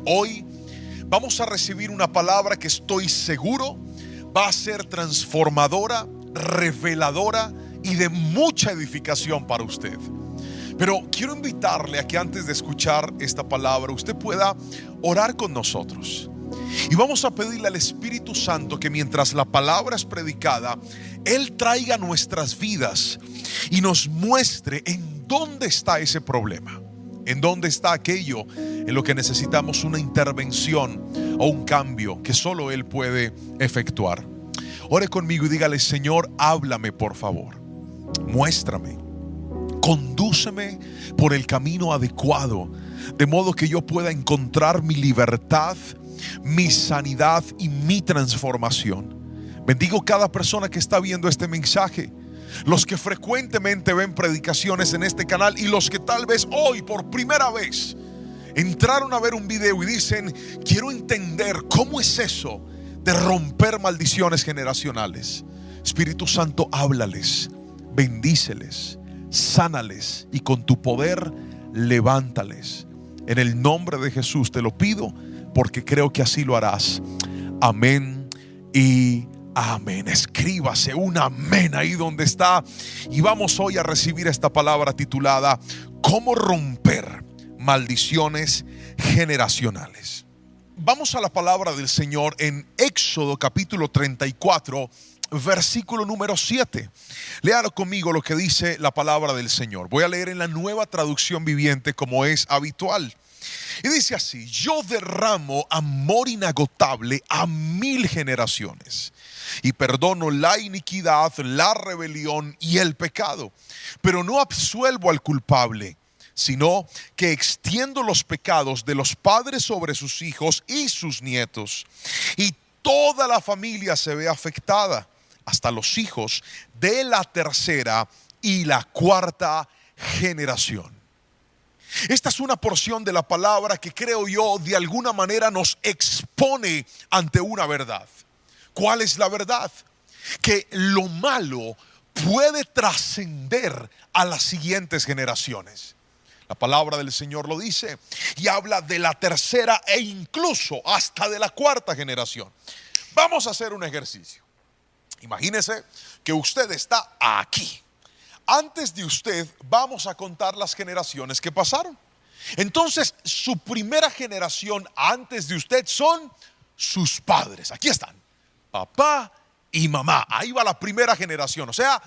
Hoy vamos a recibir una palabra que estoy seguro va a ser transformadora, reveladora y de mucha edificación para usted. Pero quiero invitarle a que antes de escuchar esta palabra usted pueda orar con nosotros. Y vamos a pedirle al Espíritu Santo que mientras la palabra es predicada, Él traiga a nuestras vidas y nos muestre en dónde está ese problema, en dónde está aquello en lo que necesitamos una intervención o un cambio que solo Él puede efectuar. Ore conmigo y dígale: Señor, háblame por favor, muéstrame, condúceme por el camino adecuado, de modo que yo pueda encontrar mi libertad, mi sanidad y mi transformación. Bendigo cada persona que está viendo este mensaje, los que frecuentemente ven predicaciones en este canal y los que tal vez hoy por primera vez entraron a ver un video y dicen: quiero entender cómo es eso de romper maldiciones generacionales. Espíritu Santo, háblales, bendíceles, sánales y con tu poder levántales. En el nombre de Jesús te lo pido, porque creo que así lo harás. Amén y amén. Escríbase un amén ahí donde está. Y vamos hoy a recibir esta palabra titulada ¿Cómo romper maldiciones generacionales? Vamos a la palabra del Señor en Éxodo capítulo 34, versículo número 7. Léalo conmigo lo que dice la palabra del Señor. Voy a leer en la Nueva Traducción Viviente, como es habitual. Y dice así: yo derramo amor inagotable a 1000 generaciones y perdono la iniquidad, la rebelión y el pecado, pero no absuelvo al culpable, sino que extiendo los pecados de los padres sobre sus hijos y sus nietos, y toda la familia se ve afectada, hasta los hijos de la tercera y la cuarta generación. Esta es una porción de la palabra que creo yo de alguna manera nos expone ante una verdad. ¿Cuál es la verdad? Que lo malo puede trascender a las siguientes generaciones. La palabra del Señor lo dice y habla de la tercera e incluso hasta de la cuarta generación. Vamos a hacer un ejercicio. Imagínese que usted está aquí. Antes de usted vamos a contar las generaciones que pasaron. Entonces su primera generación antes de usted son sus padres. Aquí están, papá y mamá. Ahí va la primera generación, o sea,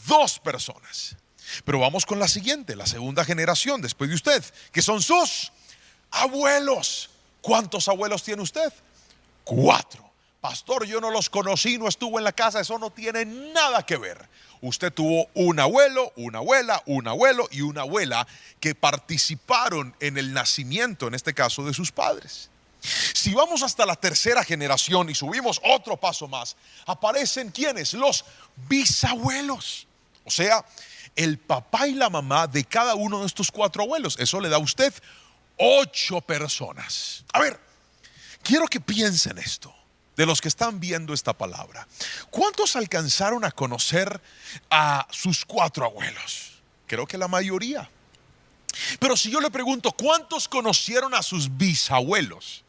2 personas. Pero vamos con la siguiente, la segunda generación después de usted, que son sus abuelos. ¿Cuántos abuelos tiene usted? 4. Pastor, yo no los conocí, no estuvo en la casa. Eso no tiene nada que ver. Usted tuvo un abuelo, una abuela, un abuelo y una abuela que participaron en el nacimiento, en este caso, de sus padres. Si vamos hasta la tercera generación y subimos otro paso más, aparecen ¿quiénes? Los bisabuelos. O sea, el papá y la mamá de cada uno de estos 4 abuelos. Eso le da a usted 8 personas. A ver, quiero que piensen esto, de los que están viendo esta palabra. ¿Cuántos alcanzaron a conocer a sus 4 abuelos? Creo que la mayoría. Pero si yo le pregunto, ¿cuántos conocieron a sus bisabuelos?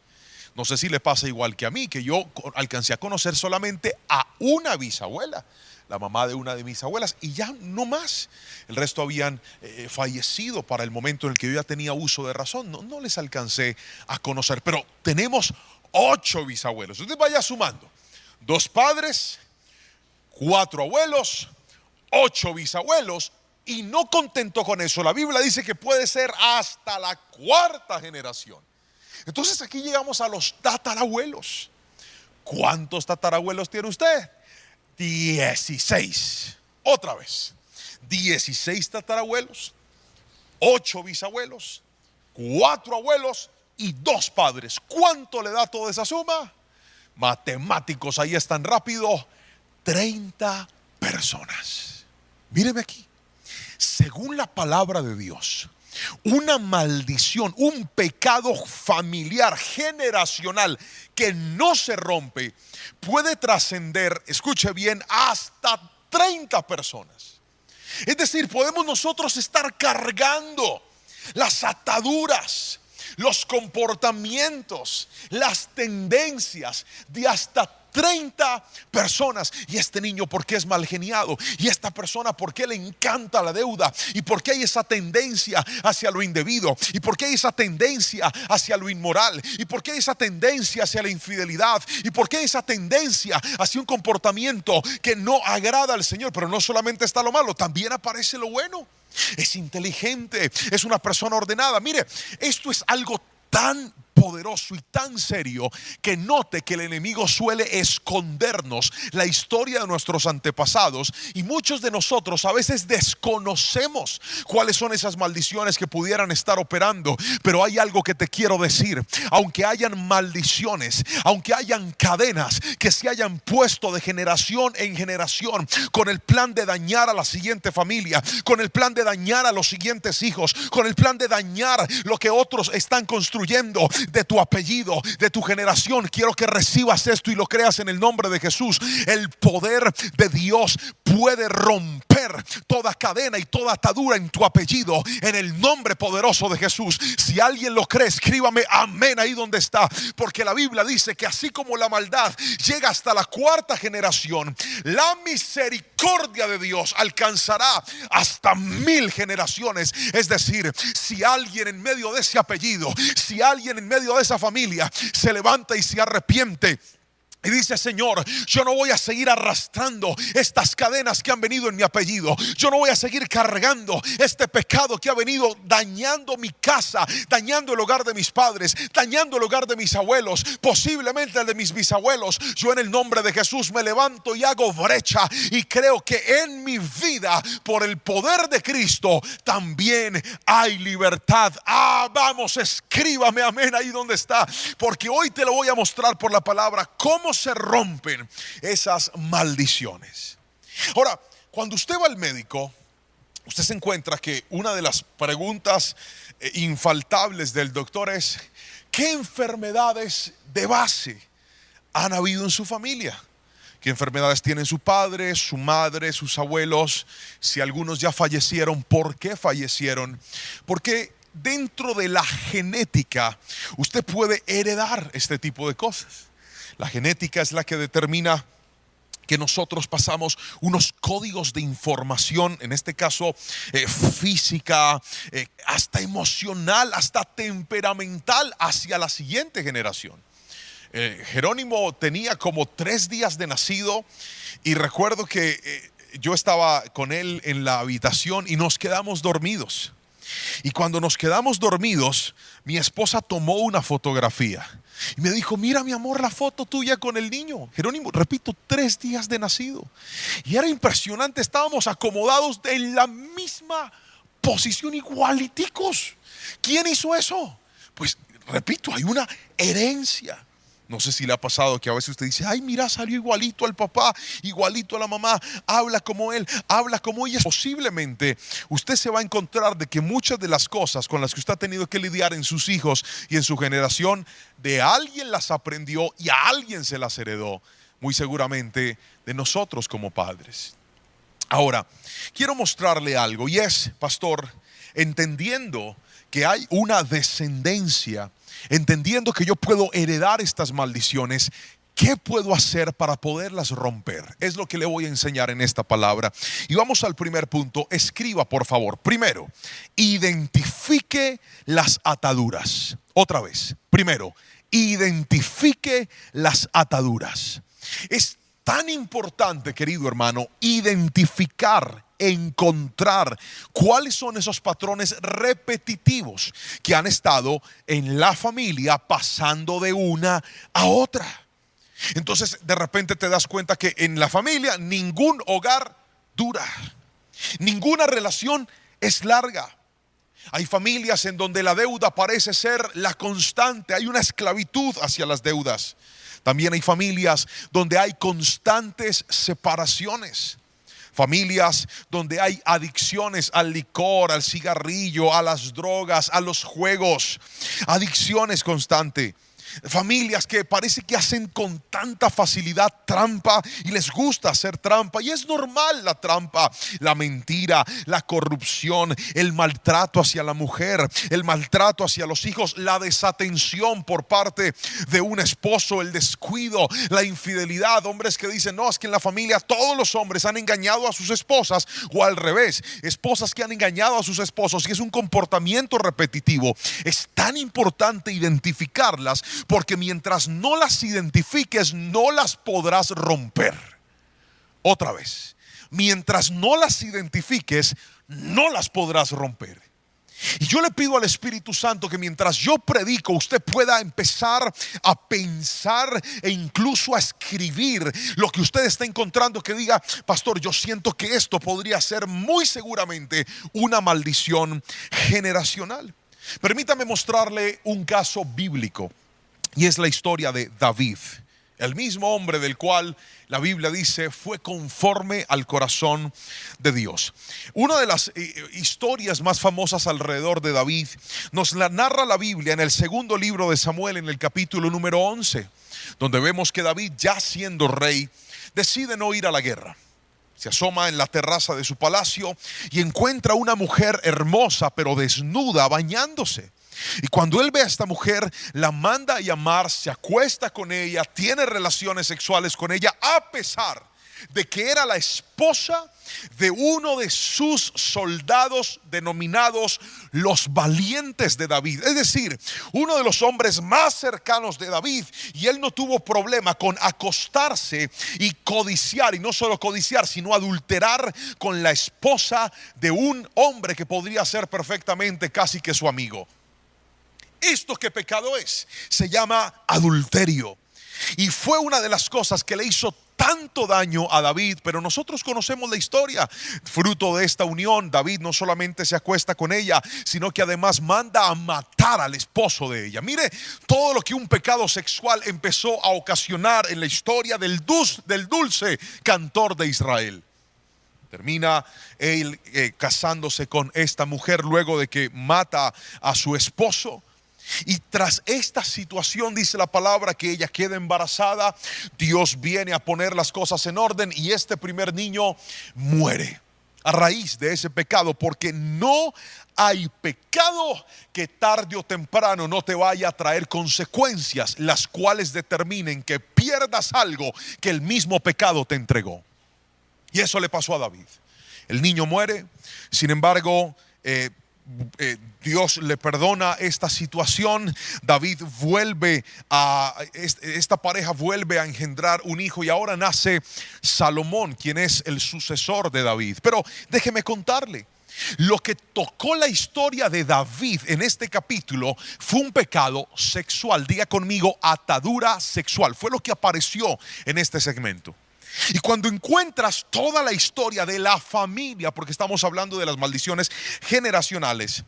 No sé si le pasa igual que a mí, que yo alcancé a conocer solamente a una bisabuela, la mamá de una de mis abuelas, y ya no más. El resto habían fallecido para el momento en el que yo ya tenía uso de razón. No les alcancé a conocer, pero tenemos 8 bisabuelos. Usted vaya sumando: 2 padres, 4 abuelos, 8 bisabuelos. Y no contento con eso, la Biblia dice que puede ser hasta la 4ª generación. Entonces aquí llegamos a los tatarabuelos. ¿Cuántos tatarabuelos tiene usted? 16. Otra vez, 16 tatarabuelos, 8 bisabuelos, 4 abuelos y 2 padres. ¿Cuánto le da toda esa suma? Matemáticos, ahí están rápido. 30 personas. Míreme aquí. Según la palabra de Dios, una maldición, un pecado familiar, generacional, que no se rompe, puede trascender, escuche bien, hasta 30 personas. Es decir, podemos nosotros estar cargando las ataduras, los comportamientos, las tendencias de hasta 30 personas. Y este niño, ¿por qué es mal geniado? Y esta persona, ¿por qué le encanta la deuda? ¿Y por qué hay esa tendencia hacia lo indebido? ¿Y por qué hay esa tendencia hacia lo inmoral? ¿Y por qué hay esa tendencia hacia la infidelidad? ¿Y por qué hay esa tendencia hacia un comportamiento que no agrada al Señor? Pero no solamente está lo malo, también aparece lo bueno. Es inteligente, es una persona ordenada. Mire, esto es algo tan poderoso y tan serio que note que el enemigo suele escondernos la historia de nuestros antepasados, y muchos de nosotros a veces desconocemos cuáles son esas maldiciones que pudieran estar operando. Pero hay algo que te quiero decir: aunque hayan maldiciones, aunque hayan cadenas que se hayan puesto de generación en generación con el plan de dañar a la siguiente familia, con el plan de dañar a los siguientes hijos, con el plan de dañar lo que otros están construyendo de tu apellido, de tu generación, quiero que recibas esto y lo creas en el nombre de Jesús. El poder de Dios puede romper toda cadena y toda atadura en tu apellido en el nombre poderoso de Jesús. Si alguien lo cree, escríbame amén ahí donde está, porque la Biblia dice que así como la maldad llega hasta la cuarta generación, la misericordia de Dios alcanzará hasta 1000 generaciones. Es decir, si alguien en medio de ese apellido, si alguien en medio de esa familia se levanta y se arrepiente y dice: Señor, yo no voy a seguir arrastrando estas cadenas que han venido en mi apellido, yo no voy a seguir cargando este pecado que ha venido dañando mi casa, dañando el hogar de mis padres, dañando el hogar de mis abuelos, posiblemente el de mis bisabuelos. Yo en el nombre de Jesús me levanto y hago brecha, y creo que en mi vida, por el poder de Cristo, también hay libertad. Vamos, escríbame amén ahí donde está, porque hoy te lo voy a mostrar por la palabra cómo se rompen esas maldiciones. Ahora, cuando usted va al médico, usted se encuentra que una de las preguntas infaltables del doctor es: ¿qué enfermedades de base han habido en su familia? ¿Qué enfermedades tienen su padre, su madre, sus abuelos? Si algunos ya fallecieron, ¿por qué fallecieron? Porque dentro de la genética usted puede heredar este tipo de cosas. La genética es la que determina que nosotros pasamos unos códigos de información, en este caso física, hasta emocional, hasta temperamental, hacia la siguiente generación. Jerónimo tenía como 3 días de nacido, y recuerdo que yo estaba con él en la habitación y nos quedamos dormidos. Y cuando nos quedamos dormidos, mi esposa tomó una fotografía y me dijo: mira mi amor, la foto tuya con el niño Jerónimo, repito, 3 días de nacido. Y era impresionante, estábamos acomodados en la misma posición, igualiticos. ¿Quién hizo eso? Pues repito, hay una herencia. No sé si le ha pasado que a veces usted dice: ay, mira, salió igualito al papá, igualito a la mamá, habla como él, habla como ella. Posiblemente usted se va a encontrar de que muchas de las cosas con las que usted ha tenido que lidiar en sus hijos y en su generación, de alguien las aprendió y a alguien se las heredó, muy seguramente de nosotros como padres. Ahora, quiero mostrarle algo, y es, pastor, entendiendo que hay una descendencia, entendiendo que yo puedo heredar estas maldiciones, ¿qué puedo hacer para poderlas romper? Es lo que le voy a enseñar en esta palabra. Y vamos al primer punto. Escriba, por favor. Primero, identifique las ataduras. Otra vez. Primero, identifique las ataduras. Es tan importante, querido hermano, identificar, encontrar cuáles son esos patrones repetitivos que han estado en la familia pasando de una a otra. Entonces de repente te das cuenta que en la familia ningún hogar dura, ninguna relación es larga. Hay familias en donde la deuda parece ser la constante, hay una esclavitud hacia las deudas. También hay familias donde hay constantes separaciones. Familias donde hay adicciones al licor, al cigarrillo, a las drogas, a los juegos. Adicciones constantes. familias que parece que hacen con tanta facilidad trampa y les gusta hacer trampa. Y es normal la trampa, la mentira, la corrupción, el maltrato hacia la mujer, el maltrato hacia los hijos, la desatención por parte de un esposo, el descuido, la infidelidad. Hombres que dicen, no, es que en la familia todos los hombres han engañado a sus esposas, o al revés, esposas que han engañado a sus esposos, y es un comportamiento repetitivo. Es tan importante identificarlas, porque mientras no las identifiques, no las podrás romper. Otra vez, mientras no las identifiques, no las podrás romper. Y yo le pido al Espíritu Santo que mientras yo predico, usted pueda empezar a pensar e incluso a escribir lo que usted está encontrando, que diga, pastor, yo siento que esto podría ser muy seguramente una maldición generacional. Permítame mostrarle un caso bíblico, y es la historia de David, el mismo hombre del cual la Biblia dice fue conforme al corazón de Dios. Una de las historias más famosas alrededor de David nos la narra la Biblia en el segundo libro de Samuel, en el capítulo número 11, donde vemos que David, ya siendo rey, decide no ir a la guerra. Se asoma en la terraza de su palacio y encuentra una mujer hermosa pero desnuda bañándose. Y cuando él ve a esta mujer, la manda a llamar, se acuesta con ella, tiene relaciones sexuales con ella, a pesar de que era la esposa de uno de sus soldados denominados los valientes de David. Es decir, uno de los hombres más cercanos de David, y él no tuvo problema con acostarse y codiciar, y no solo codiciar, sino adulterar con la esposa de un hombre que podría ser perfectamente casi que su amigo. ¿Esto qué pecado es? Se llama adulterio. Y fue una de las cosas que le hizo tanto daño a David. Pero nosotros conocemos la historia. Fruto de esta unión, David no solamente se acuesta con ella, sino que además manda a matar al esposo de ella. Mire todo lo que un pecado sexual empezó a ocasionar en la historia del dulce cantor de Israel. Termina él casándose con esta mujer luego de que mata a su esposo. Y tras esta situación, dice la palabra que ella queda embarazada. Dios viene a poner las cosas en orden y este primer niño muere a raíz de ese pecado, porque no hay pecado que tarde o temprano no te vaya a traer consecuencias, las cuales determinen que pierdas algo que el mismo pecado te entregó. Y eso le pasó a David. El niño muere, sin embargo, Dios le perdona esta situación. David vuelve a esta pareja vuelve a engendrar un hijo, y ahora nace Salomón, quien es el sucesor de David. Pero déjeme contarle, lo que tocó la historia de David en este capítulo fue un pecado sexual. Diga conmigo, atadura sexual. Fue lo que apareció en este segmento. Y cuando encuentras toda la historia de la familia, porque estamos hablando de las maldiciones generacionales,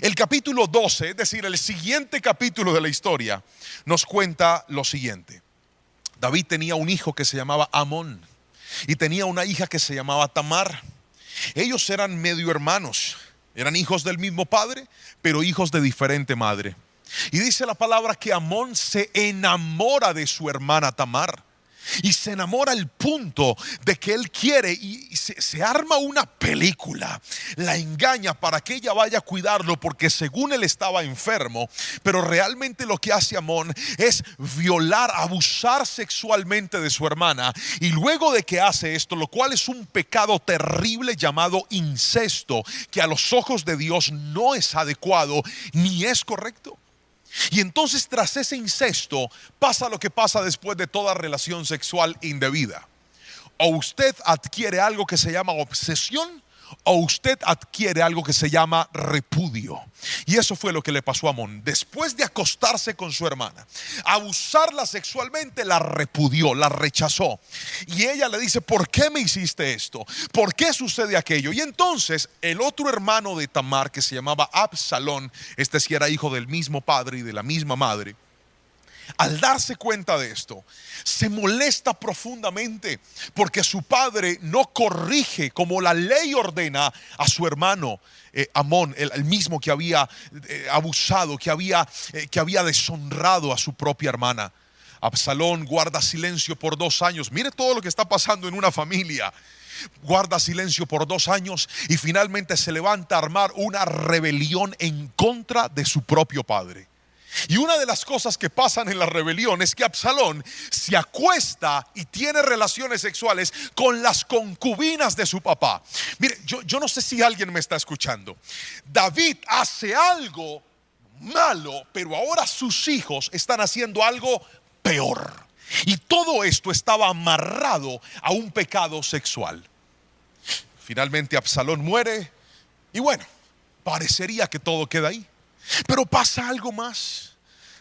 el capítulo 12, es decir, el siguiente capítulo de la historia, nos cuenta lo siguiente. David tenía un hijo que se llamaba Amón y tenía una hija que se llamaba Tamar. Ellos eran medio hermanos, eran hijos del mismo padre, pero hijos de diferente madre. Y dice la palabra que Amón se enamora de su hermana Tamar. Y se enamora al punto de que él quiere y se arma una película. La engaña para que ella vaya a cuidarlo, porque según él estaba enfermo. Pero realmente lo que hace Amón es violar, abusar sexualmente de su hermana. Y luego de que hace esto, lo cual es un pecado terrible llamado incesto, que a los ojos de Dios no es adecuado ni es correcto. Y entonces, tras ese incesto, pasa lo que pasa después de toda relación sexual indebida. O usted adquiere algo que se llama obsesión, o usted adquiere algo que se llama repudio. Y eso fue lo que le pasó a Amón. Después de acostarse con su hermana, abusarla sexualmente, la repudió, la rechazó. Y ella le dice, ¿por qué me hiciste esto? ¿Por qué sucede aquello? Y entonces el otro hermano de Tamar, que se llamaba Absalón, este sí era hijo del mismo padre y de la misma madre, Al darse cuenta de esto, se molesta profundamente porque su padre no corrige como la ley ordena a su hermano Amón, el mismo que había abusado, que había deshonrado a su propia hermana. Absalón guarda silencio por 2 años. Mire todo lo que está pasando en una familia. Guarda silencio por 2 años y finalmente se levanta a armar una rebelión en contra de su propio padre. Y una de las cosas que pasan en la rebelión es que Absalón se acuesta y tiene relaciones sexuales con las concubinas de su papá. Mire, yo no sé si alguien me está escuchando. David hace algo malo, pero ahora sus hijos están haciendo algo peor. Y todo esto estaba amarrado a un pecado sexual. Finalmente Absalón muere y bueno, parecería que todo queda ahí. Pero pasa algo más.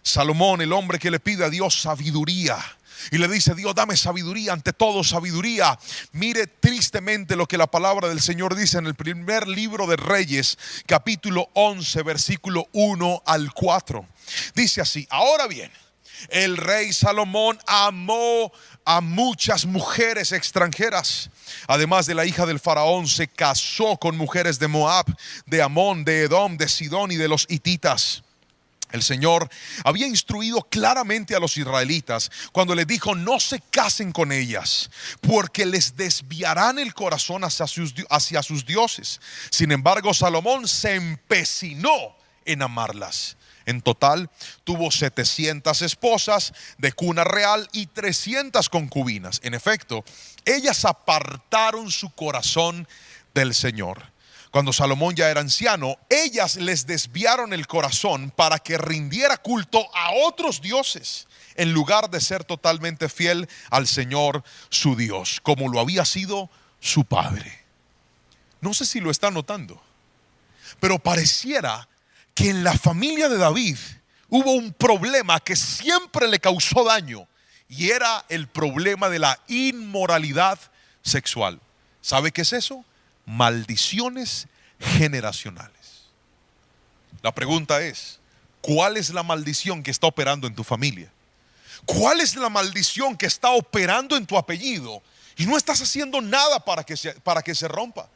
Salomón, el hombre que le pide a Dios sabiduría y le dice: Dios, dame sabiduría, ante todo sabiduría. Mire tristemente lo que la palabra del Señor dice en el primer libro de Reyes, capítulo 11, versículo 1 al 4. Dice así: ahora bien, el rey Salomón amó a muchas mujeres extranjeras. Además de la hija del faraón, se casó con mujeres de Moab, de Amón, de Edom, de Sidón y de los hititas. El Señor había instruido claramente a los israelitas cuando les dijo: no se casen con ellas, porque les desviarán el corazón hacia sus dioses. Sin embargo, Salomón se empecinó en amarlas. En total tuvo 700 esposas de cuna real y 300 concubinas. En efecto, ellas apartaron su corazón del Señor. Cuando Salomón ya era anciano, ellas les desviaron el corazón para que rindiera culto a otros dioses, en lugar de ser totalmente fiel al Señor su Dios, como lo había sido su padre. No sé si lo está notando, pero pareciera que en la familia de David hubo un problema que siempre le causó daño, y era el problema de la inmoralidad sexual. ¿Sabe qué es eso? Maldiciones generacionales. La pregunta es: ¿cuál es la maldición que está operando en tu familia? ¿Cuál es la maldición que está operando en tu apellido y no estás haciendo nada para que se rompa?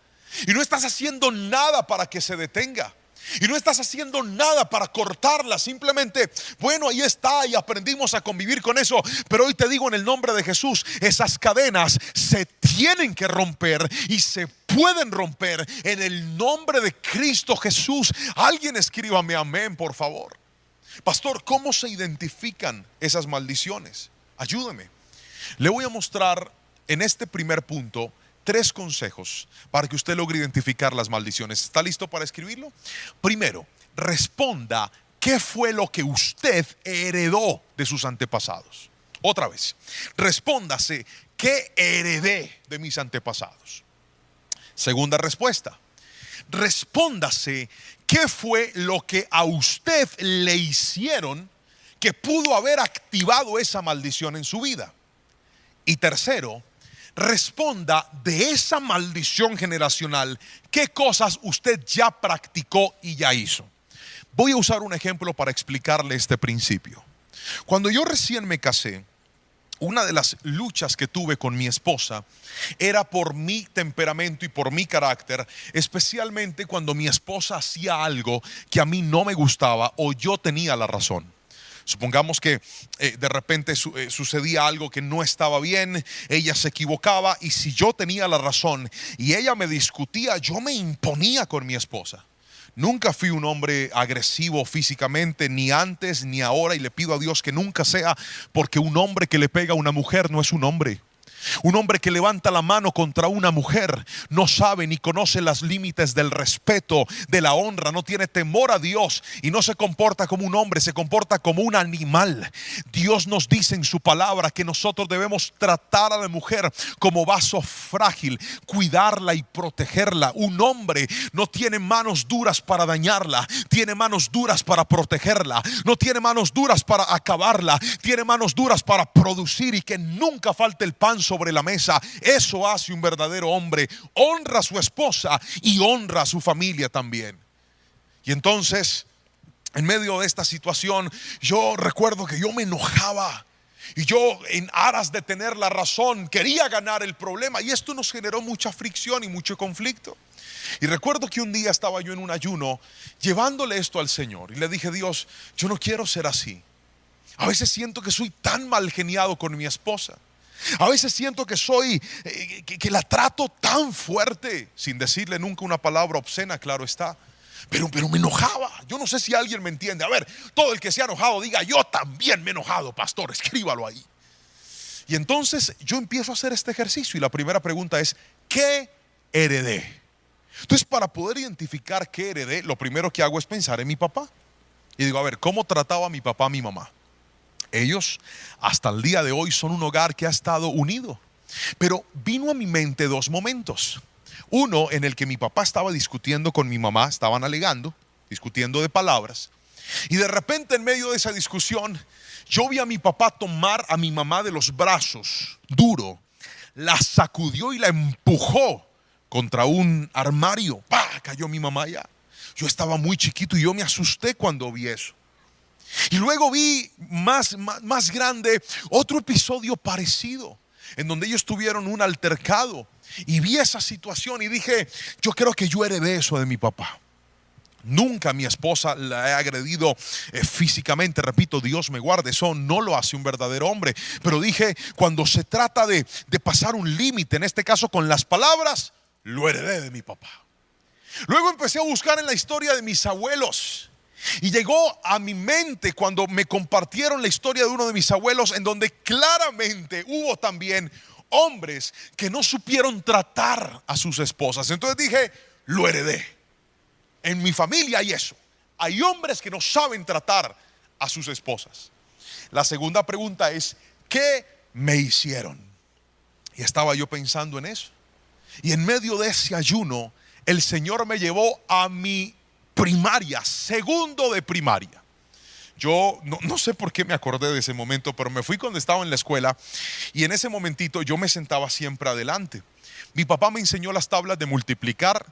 Y no estás haciendo nada para que se detenga. Y no estás haciendo nada para cortarla. Simplemente, bueno, ahí está y aprendimos a convivir con eso. Pero hoy te digo, en el nombre de Jesús, esas cadenas se tienen que romper y se pueden romper en el nombre de Cristo Jesús. Alguien escríbame amén, por favor. Pastor, ¿cómo se identifican esas maldiciones? Ayúdame. Le voy a mostrar en este primer punto 3 consejos para que usted logre identificar las maldiciones. ¿Está listo para escribirlo? Primero, responda: ¿qué fue lo que usted heredó de sus antepasados? Otra vez, respóndase: ¿qué heredé de mis antepasados? Segunda respuesta, respóndase: ¿qué fue lo que a usted le hicieron que pudo haber activado esa maldición en su vida? Y tercero, responda: de esa maldición generacional, ¿qué cosas usted ya practicó y ya hizo? Voy a usar un ejemplo para explicarle este principio. Cuando yo recién me casé, una de las luchas que tuve con mi esposa era por mi temperamento y por mi carácter, especialmente cuando mi esposa hacía algo que a mí no me gustaba o yo tenía la razón. Supongamos que de repente sucedía algo que no estaba bien, ella se equivocaba, y si yo tenía la razón y ella me discutía, yo me imponía con mi esposa. Nunca fui un hombre agresivo físicamente, ni antes ni ahora, y le pido a Dios que nunca sea, porque un hombre que le pega a una mujer no es un hombre. Un hombre que levanta la mano contra una mujer no sabe ni conoce los límites del respeto, de la honra, no tiene temor a Dios y no se comporta como un hombre, se comporta como un animal. Dios nos dice en su palabra que nosotros debemos tratar a la mujer como vaso frágil, cuidarla y protegerla. Un hombre no tiene manos duras para dañarla, tiene manos duras para protegerla, no tiene manos duras para acabarla, tiene manos duras para producir y que nunca falte el pan sobre la mesa. Eso hace un verdadero hombre. Honra a su esposa y honra a su familia también. Y entonces en medio de esta situación, yo recuerdo que yo me enojaba. Y yo, en aras de tener la razón, quería ganar el problema. Y esto nos generó mucha fricción y mucho conflicto. Y recuerdo que un día estaba yo en un ayuno llevándole esto al Señor. Y le dije: Dios, yo no quiero ser así. A veces siento que soy tan mal geniado con mi esposa. A veces siento que soy, que la trato tan fuerte, sin decirle nunca una palabra obscena, claro está. Pero me enojaba. Yo no sé si alguien me entiende. A ver, todo el que se ha enojado diga: yo también me he enojado, pastor, escríbalo ahí. Y entonces yo empiezo a hacer este ejercicio. Y la primera pregunta es: ¿qué heredé? Entonces, para poder identificar qué heredé, lo primero que hago es pensar en mi papá. Y digo: a ver, ¿cómo trataba mi papá a mi mamá? Ellos hasta el día de hoy son un hogar que ha estado unido. Pero vino a mi mente dos momentos. Uno en el que mi papá estaba discutiendo con mi mamá, estaban alegando, discutiendo de palabras. Y de repente, en medio de esa discusión, yo vi a mi papá tomar a mi mamá de los brazos, duro, la sacudió y la empujó contra un armario. ¡Pah! Cayó mi mamá ya. Yo estaba muy chiquito y yo me asusté cuando vi eso. Y luego vi más grande otro episodio parecido, en donde ellos tuvieron un altercado. Y vi esa situación y dije: yo creo que yo heredé eso de mi papá. Nunca mi esposa la he agredido físicamente, repito, Dios me guarde, eso no lo hace un verdadero hombre. Pero dije, cuando se trata de pasar un límite, en este caso con las palabras, lo heredé de mi papá. Luego empecé a buscar en la historia de mis abuelos. Y llegó a mi mente cuando me compartieron la historia de uno de mis abuelos, en donde claramente hubo también hombres que no supieron tratar a sus esposas. Entonces dije: lo heredé. En mi familia hay eso. Hay hombres que no saben tratar a sus esposas. La segunda pregunta es: ¿qué me hicieron? Y estaba yo pensando en eso. Y en medio de ese ayuno, el Señor me llevó a mi primaria, segundo de primaria. Yo no sé por qué me acordé de ese momento, pero me fui cuando estaba en la escuela. Y en ese momentito yo me sentaba siempre adelante. Mi papá me enseñó las tablas de multiplicar,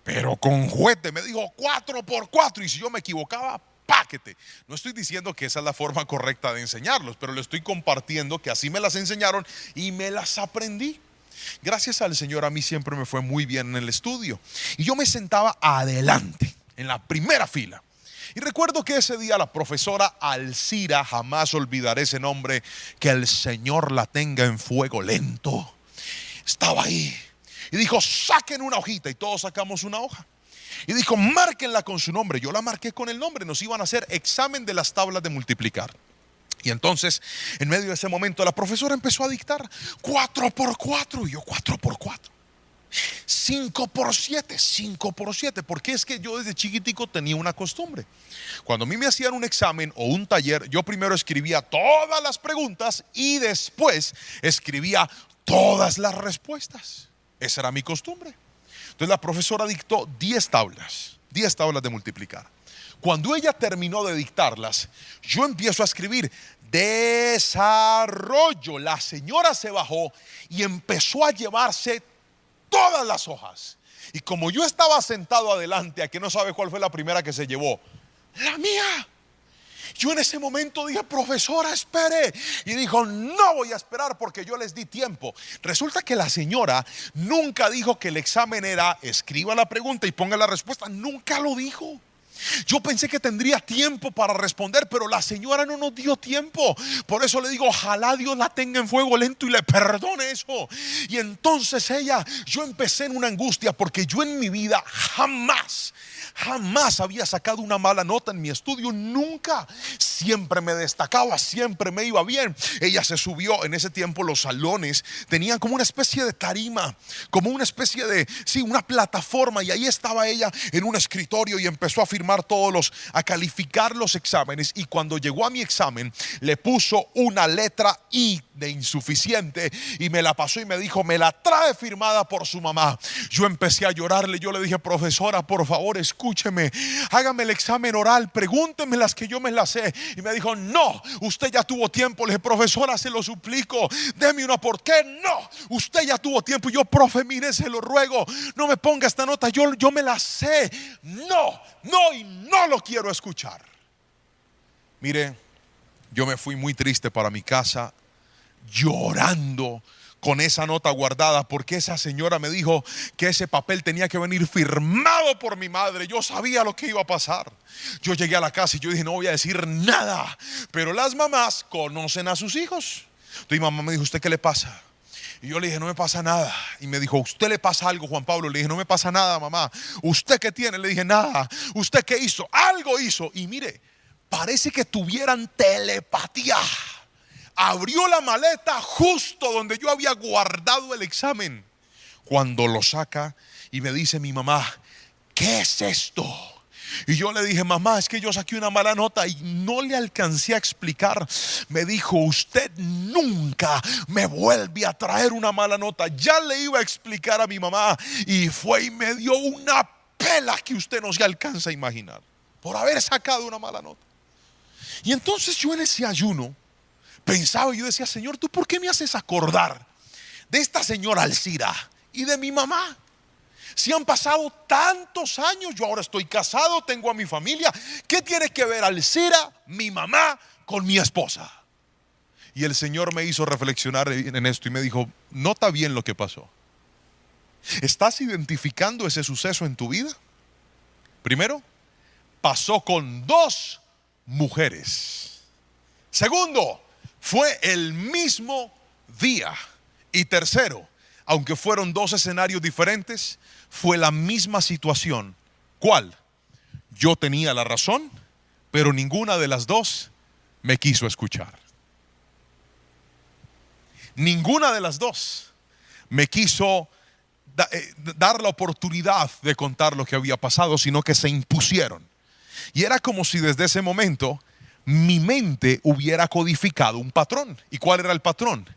pero con juguete. Me dijo 4 por 4, y si yo me equivocaba, páquete. No estoy diciendo que esa es la forma correcta de enseñarlos, pero le estoy compartiendo que así me las enseñaron y me las aprendí. Gracias al Señor, a mí siempre me fue muy bien en el estudio. Y yo me sentaba adelante, en la primera fila. Y recuerdo que ese día la profesora Alcira, jamás olvidaré ese nombre, que el Señor la tenga en fuego lento, estaba ahí y dijo: saquen una hojita. Y todos sacamos una hoja. Y dijo: márquenla con su nombre. Yo la marqué con el nombre. Nos iban a hacer examen de las tablas de multiplicar. Y entonces, en medio de ese momento, la profesora empezó a dictar 4 por 4. Y yo: 4 por 4. 5 por 7, 5 por 7. Porque es que yo desde chiquitico tenía una costumbre. Cuando a mí me hacían un examen o un taller, yo primero escribía todas las preguntas y después escribía todas las respuestas. Esa era mi costumbre. Entonces la profesora dictó 10 tablas de multiplicar. Cuando ella terminó de dictarlas, yo empiezo a escribir desarrollo. La señora se bajó y empezó a llevarse todas las hojas. Y como yo estaba sentado adelante, a que no sabe cuál fue la primera que se llevó, la mía. Yo en ese momento dije: profesora, espere. Y dijo: no voy a esperar, porque yo les di tiempo. Resulta que la señora nunca dijo que el examen era escriba la pregunta y ponga la respuesta. Nunca lo dijo. Yo pensé que tendría tiempo para responder, pero la señora no nos dio tiempo. Por eso le digo: ojalá Dios la tenga en fuego lento y le perdone eso. Y entonces yo empecé en una angustia, porque yo en mi vida jamás había sacado una mala nota en mi estudio, nunca. Siempre me destacaba, siempre me iba bien. Ella se subió, en ese tiempo los salones tenían como una especie de tarima, como una especie de, una plataforma, y ahí estaba ella en un escritorio y empezó a a calificar los exámenes. Y cuando llegó a mi examen, le puso una letra I de insuficiente, y me la pasó y me dijo, me la trae firmada por su mamá. Yo empecé a llorarle. Yo le dije, profesora, por favor, escúcheme, hágame el examen oral, pregúnteme las que yo me las sé. Y me dijo, no, usted ya tuvo tiempo. Le dije, profesora, se lo suplico, deme una. ¿Por qué no? Usted ya tuvo tiempo. Y yo, profe, mire, se lo ruego, no me ponga esta nota, yo me la sé. No, y no lo quiero escuchar. Mire, yo me fui muy triste para mi casa, llorando, con esa nota guardada, porque esa señora me dijo que ese papel tenía que venir firmado por mi madre. Yo sabía lo que iba a pasar. Yo llegué a la casa y yo dije, no voy a decir nada. Pero las mamás conocen a sus hijos. Entonces mi mamá me dijo, ¿usted qué le pasa? Y yo le dije, no me pasa nada. Y me dijo, ¿usted le pasa algo, Juan Pablo? Le dije, no me pasa nada, mamá. ¿Usted qué tiene? Le dije, nada. ¿Usted qué hizo? Algo hizo. Y mire, parece que tuvieran telepatía. Abrió la maleta justo donde yo había guardado el examen. Cuando lo saca y me dice mi mamá, ¿qué es esto? Y yo le dije, mamá, es que yo saqué una mala nota. Y no le alcancé a explicar. Me dijo, usted nunca me vuelve a traer una mala nota. Ya le iba a explicar a mi mamá, y fue y me dio una pela que usted no se alcanza a imaginar por haber sacado una mala nota. Y entonces yo en ese ayuno pensaba, y yo decía, Señor, ¿tú por qué me haces acordar de esta señora Alcira y de mi mamá? Si han pasado tantos años, yo ahora estoy casado, tengo a mi familia. ¿Qué tiene que ver Alcira, mi mamá, con mi esposa? Y el Señor me hizo reflexionar en esto y me dijo, nota bien lo que pasó. ¿Estás identificando ese suceso en tu vida? Primero, pasó con dos mujeres. Segundo, fue el mismo día. Y tercero, aunque fueron dos escenarios diferentes, fue la misma situación. ¿Cuál? Yo tenía la razón, pero ninguna de las dos me quiso escuchar. Ninguna de las dos me quiso dar la oportunidad de contar lo que había pasado, sino que se impusieron. Y era como si desde ese momento mi mente hubiera codificado un patrón. ¿Y cuál era el patrón?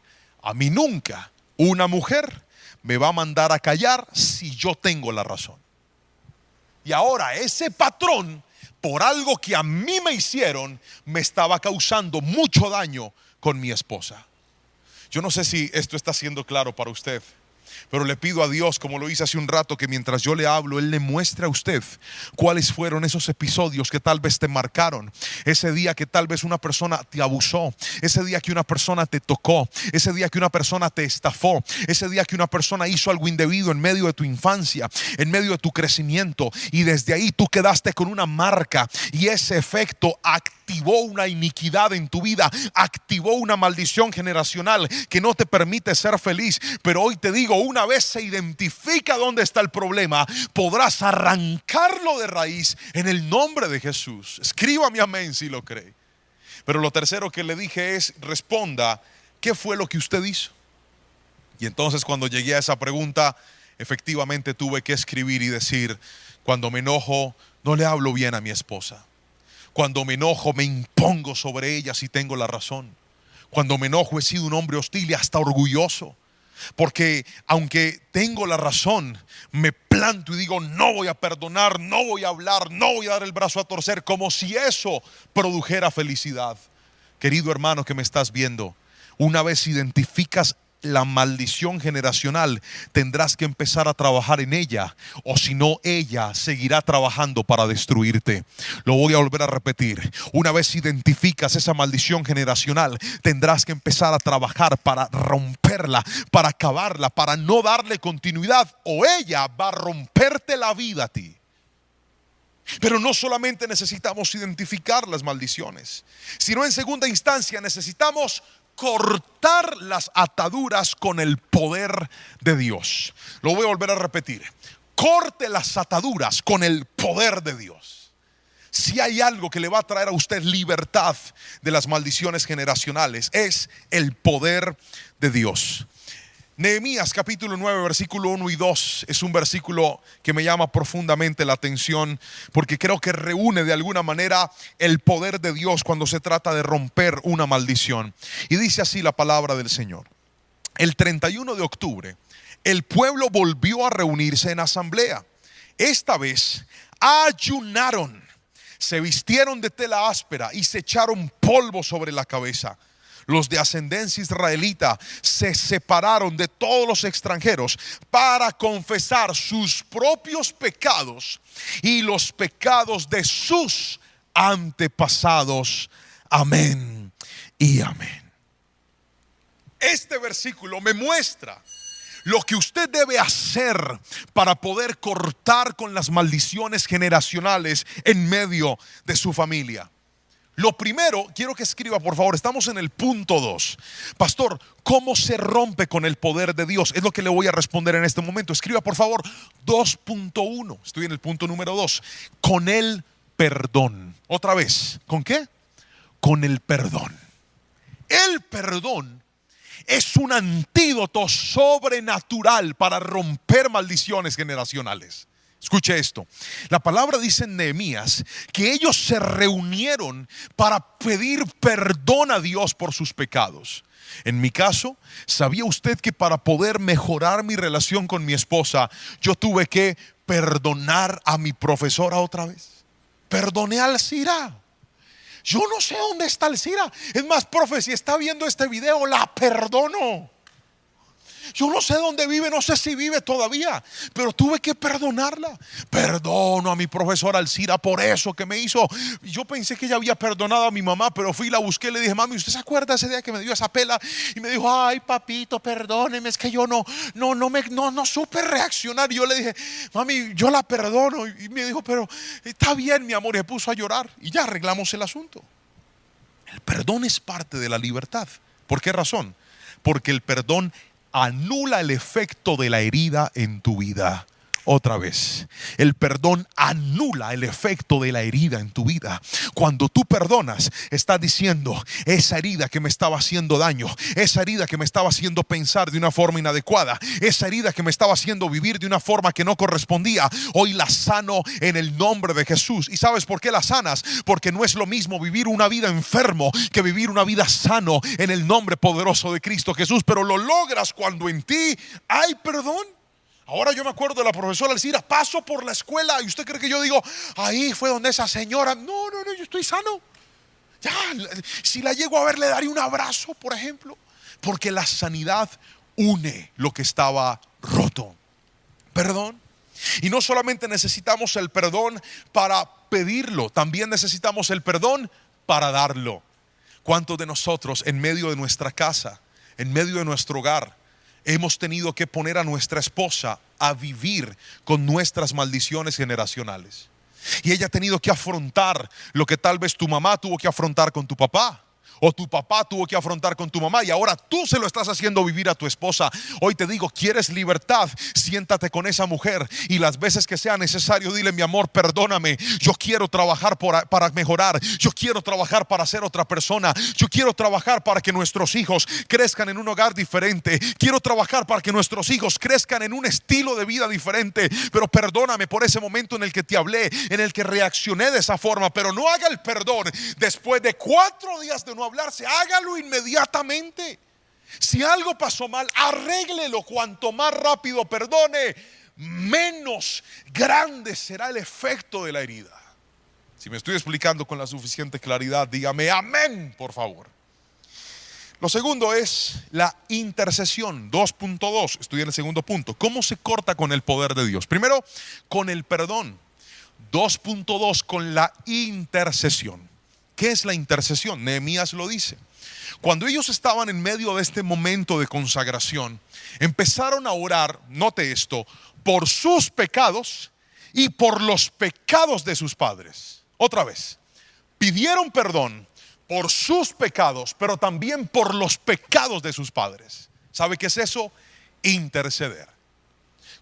A mí nunca una mujer me va a mandar a callar si yo tengo la razón. Y ahora ese patrón, por algo que a mí me hicieron, me estaba causando mucho daño con mi esposa. Yo no sé si esto está siendo claro para usted, pero le pido a Dios, como lo hice hace un rato, que mientras yo le hablo, Él le muestre a usted cuáles fueron esos episodios que tal vez te marcaron. Ese día que tal vez una persona te abusó, ese día que una persona te tocó, ese día que una persona te estafó, ese día que una persona hizo algo indebido en medio de tu infancia, en medio de tu crecimiento, y desde ahí tú quedaste con una marca, y ese efecto activó una iniquidad en tu vida, activó una maldición generacional que no te permite ser feliz. Pero hoy te digo, una vez se identifica dónde está el problema, podrás arrancarlo de raíz en el nombre de Jesús. Escríbame amén si lo cree. Pero lo tercero que le dije es, responda, ¿qué fue lo que usted hizo? Y entonces cuando llegué a esa pregunta, efectivamente tuve que escribir y decir, cuando me enojo, no le hablo bien a mi esposa. Cuando me enojo, me impongo sobre ella si tengo la razón. Cuando me enojo, he sido un hombre hostil y hasta orgulloso. Porque aunque tengo la razón, me planto y digo, no voy a perdonar, no voy a hablar, no voy a dar el brazo a torcer, como si eso produjera felicidad. Querido hermano que me estás viendo, una vez identificas la maldición generacional, tendrás que empezar a trabajar en ella, o si no, ella seguirá trabajando para destruirte. Lo voy a volver a repetir. Una vez identificas esa maldición generacional, tendrás que empezar a trabajar para romperla, para acabarla, para no darle continuidad, o ella va a romperte la vida a ti. Pero no solamente necesitamos identificar las maldiciones, sino en segunda instancia necesitamos cortar las ataduras con el poder de Dios. Lo voy a volver a repetir. Corte las ataduras con el poder de Dios. Si hay algo que le va a traer a usted libertad de las maldiciones generacionales, es el poder de Dios. Nehemías capítulo 9 versículo 1 y 2 es un versículo que me llama profundamente la atención, porque creo que reúne de alguna manera el poder de Dios cuando se trata de romper una maldición. Y dice así la palabra del Señor: el 31 de octubre el pueblo volvió a reunirse en asamblea. Esta vez ayunaron, se vistieron de tela áspera y se echaron polvo sobre la cabeza. Los de ascendencia israelita se separaron de todos los extranjeros para confesar sus propios pecados y los pecados de sus antepasados. Amén y amén. Este versículo me muestra lo que usted debe hacer para poder cortar con las maldiciones generacionales en medio de su familia. Lo primero, quiero que escriba por favor, estamos en el punto 2. Pastor, ¿cómo se rompe con el poder de Dios? Es lo que le voy a responder en este momento. Escriba por favor 2.1. Estoy en el punto número 2. Con el perdón. Otra vez, ¿con qué? Con el perdón. El perdón es un antídoto sobrenatural para romper maldiciones generacionales. Escuche esto. La palabra dice en Nehemías que ellos se reunieron para pedir perdón a Dios por sus pecados. En mi caso, ¿sabía usted que para poder mejorar mi relación con mi esposa, yo tuve que perdonar a mi profesora otra vez? Perdoné al Alcira. Yo no sé dónde está Alcira. Es más, profe, si está viendo este video, la perdono. Yo no sé dónde vive, no sé si vive todavía, pero tuve que perdonarla. Perdono a mi profesora Alcira por eso que me hizo. Yo pensé que ella había perdonado a mi mamá, pero fui y la busqué y le dije: mami, ¿usted se acuerda ese día que me dio esa pela? Y me dijo: ay, papito, perdóneme, es que yo no supe reaccionar. Y yo le dije: mami, yo la perdono. Y me dijo: pero está bien, mi amor. Y se puso a llorar y ya arreglamos el asunto. El perdón es parte de la libertad. ¿Por qué razón? Porque el perdón anula el efecto de la herida en tu vida. Otra vez, el perdón anula el efecto de la herida en tu vida. Cuando tú perdonas, estás diciendo: esa herida que me estaba haciendo daño, esa herida que me estaba haciendo pensar de una forma inadecuada, esa herida que me estaba haciendo vivir de una forma que no correspondía, hoy la sano en el nombre de Jesús. ¿Y sabes por qué la sanas? Porque no es lo mismo vivir una vida enfermo que vivir una vida sano en el nombre poderoso de Cristo Jesús. Pero lo logras cuando en ti hay perdón. Ahora yo me acuerdo de la profesora Alcira. Paso por la escuela y usted cree que yo digo: ahí fue donde esa señora. No, yo estoy sano. Ya, si la llego a ver, le daría un abrazo, por ejemplo. Porque la sanidad une lo que estaba roto. Perdón. Y no solamente necesitamos el perdón para pedirlo, también necesitamos el perdón para darlo. ¿Cuántos de nosotros en medio de nuestra casa, en medio de nuestro hogar, hemos tenido que poner a nuestra esposa a vivir con nuestras maldiciones generacionales? Y ella ha tenido que afrontar lo que tal vez tu mamá tuvo que afrontar con tu papá, o tu papá tuvo que afrontar con tu mamá, y ahora tú se lo estás haciendo vivir a tu esposa. Hoy te digo: ¿quieres libertad? Siéntate con esa mujer y las veces que sea necesario dile: mi amor, perdóname, yo quiero trabajar para mejorar, yo quiero trabajar para ser otra persona, yo quiero trabajar para que nuestros hijos crezcan en un hogar diferente, quiero trabajar para que nuestros hijos crezcan en un estilo de vida diferente. Pero perdóname por ese momento en el que te hablé, en el que reaccioné de esa forma. Pero no haga el perdón después de 4 días de no hablarse, hágalo inmediatamente. Si algo pasó mal, arréglelo. Cuanto más rápido perdone, menos grande será el efecto de la herida. Si me estoy explicando con la suficiente claridad, dígame amén, por favor. Lo segundo es la intercesión. 2.2, estoy en el segundo punto. ¿Cómo se corta con el poder de Dios? Primero, con el perdón. 2.2, con la intercesión. ¿Qué es la intercesión? Nehemías lo dice. Cuando ellos estaban en medio de este momento de consagración, empezaron a orar, note esto, por sus pecados y por los pecados de sus padres. Otra vez, pidieron perdón por sus pecados, pero también por los pecados de sus padres. ¿Sabe qué es eso? Interceder.